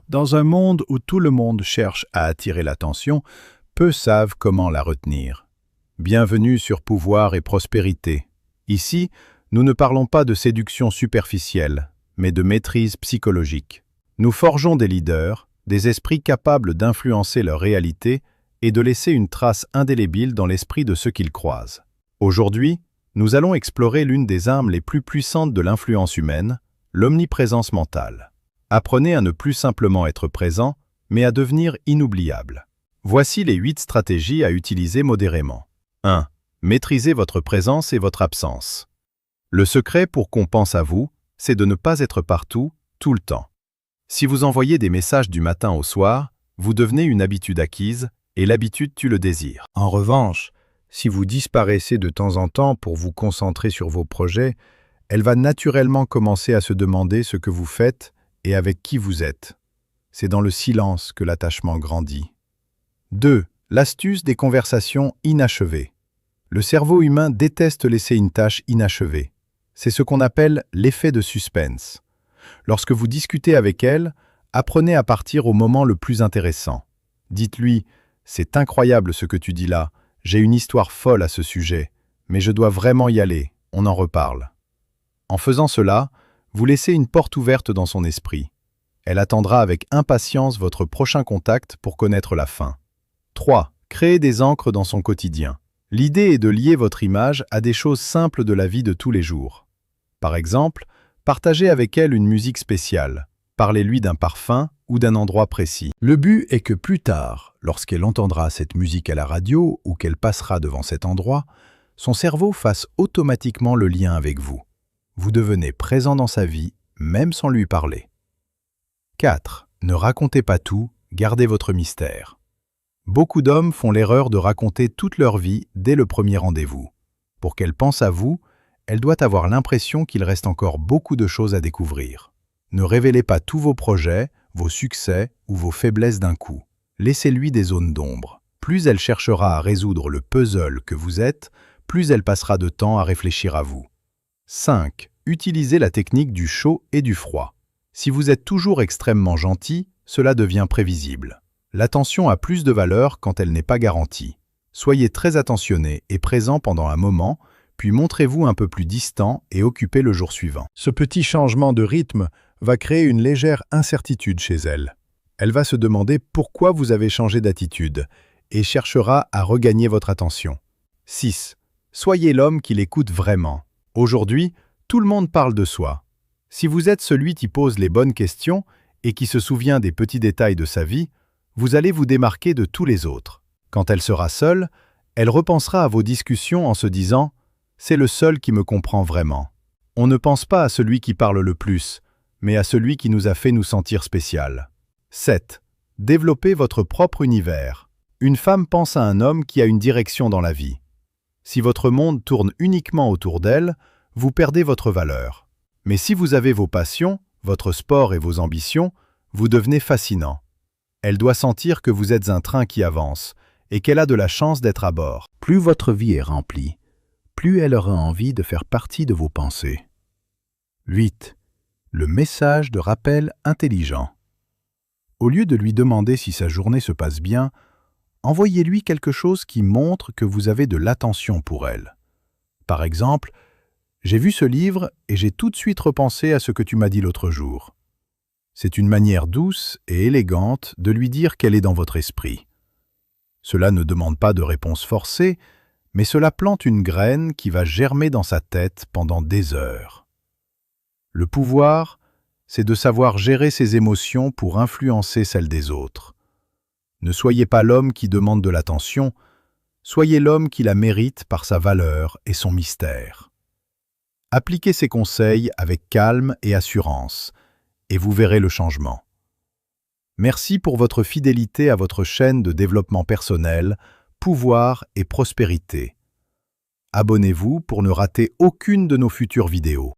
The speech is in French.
Dans un monde où tout le monde cherche à attirer l'attention, peu savent comment la retenir. Bienvenue sur Pouvoir et Prospérité. Ici, nous ne parlons pas de séduction superficielle, mais de maîtrise psychologique. Nous forgeons des leaders, des esprits capables d'influencer leur réalité et de laisser une trace indélébile dans l'esprit de ceux qu'ils croisent. Aujourd'hui, nous allons explorer l'une des armes les plus puissantes de l'influence humaine, l'omniprésence mentale. Apprenez à ne plus simplement être présent, mais à devenir inoubliable. Voici les 8 stratégies à utiliser modérément. 1. Maîtrisez votre présence et votre absence. Le secret pour qu'on pense à vous, c'est de ne pas être partout, tout le temps. Si vous envoyez des messages du matin au soir, vous devenez une habitude acquise, et l'habitude tue le désir. En revanche, si vous disparaissez de temps en temps pour vous concentrer sur vos projets, elle va naturellement commencer à se demander ce que vous faites et avec qui vous êtes. C'est dans le silence que l'attachement grandit. 2. L'astuce des conversations inachevées. Le cerveau humain déteste laisser une tâche inachevée. C'est ce qu'on appelle l'effet de suspense. Lorsque vous discutez avec elle, apprenez à partir au moment le plus intéressant. Dites-lui « C'est incroyable ce que tu dis là, j'ai une histoire folle à ce sujet, mais je dois vraiment y aller, on en reparle. » En faisant cela, vous laissez une porte ouverte dans son esprit. Elle attendra avec impatience votre prochain contact pour connaître la fin. 3. Créez des ancres dans son quotidien. L'idée est de lier votre image à des choses simples de la vie de tous les jours. Par exemple, partagez avec elle une musique spéciale. Parlez-lui d'un parfum ou d'un endroit précis. Le but est que plus tard, lorsqu'elle entendra cette musique à la radio ou qu'elle passera devant cet endroit, son cerveau fasse automatiquement le lien avec vous. Vous devenez présent dans sa vie, même sans lui parler. 4. Ne racontez pas tout, gardez votre mystère. Beaucoup d'hommes font l'erreur de raconter toute leur vie dès le premier rendez-vous. Pour qu'elle pense à vous, elle doit avoir l'impression qu'il reste encore beaucoup de choses à découvrir. Ne révélez pas tous vos projets, vos succès ou vos faiblesses d'un coup. Laissez-lui des zones d'ombre. Plus elle cherchera à résoudre le puzzle que vous êtes, plus elle passera de temps à réfléchir à vous. 5. Utilisez la technique du chaud et du froid. Si vous êtes toujours extrêmement gentil, cela devient prévisible. L'attention a plus de valeur quand elle n'est pas garantie. Soyez très attentionné et présent pendant un moment, puis montrez-vous un peu plus distant et occupé le jour suivant. Ce petit changement de rythme va créer une légère incertitude chez elle. Elle va se demander pourquoi vous avez changé d'attitude et cherchera à regagner votre attention. 6. Soyez l'homme qui l'écoute vraiment. Aujourd'hui, tout le monde parle de soi. Si vous êtes celui qui pose les bonnes questions et qui se souvient des petits détails de sa vie, vous allez vous démarquer de tous les autres. Quand elle sera seule, elle repensera à vos discussions en se disant « C'est le seul qui me comprend vraiment ». On ne pense pas à celui qui parle le plus, mais à celui qui nous a fait nous sentir spécial. 7. Développez votre propre univers. Une femme pense à un homme qui a une direction dans la vie. Si votre monde tourne uniquement autour d'elle, vous perdez votre valeur. Mais si vous avez vos passions, votre sport et vos ambitions, vous devenez fascinant. Elle doit sentir que vous êtes un train qui avance et qu'elle a de la chance d'être à bord. Plus votre vie est remplie, plus elle aura envie de faire partie de vos pensées. 8. Le message de rappel intelligent. Au lieu de lui demander si sa journée se passe bien, envoyez-lui quelque chose qui montre que vous avez de l'attention pour elle. Par exemple, « J'ai vu ce livre et j'ai tout de suite repensé à ce que tu m'as dit l'autre jour. » C'est une manière douce et élégante de lui dire qu'elle est dans votre esprit. Cela ne demande pas de réponse forcée, mais cela plante une graine qui va germer dans sa tête pendant des heures. Le pouvoir, c'est de savoir gérer ses émotions pour influencer celles des autres. Ne soyez pas l'homme qui demande de l'attention, soyez l'homme qui la mérite par sa valeur et son mystère. Appliquez ces conseils avec calme et assurance, et vous verrez le changement. Merci pour votre fidélité à votre chaîne de développement personnel, Pouvoir et Prospérité. Abonnez-vous pour ne rater aucune de nos futures vidéos.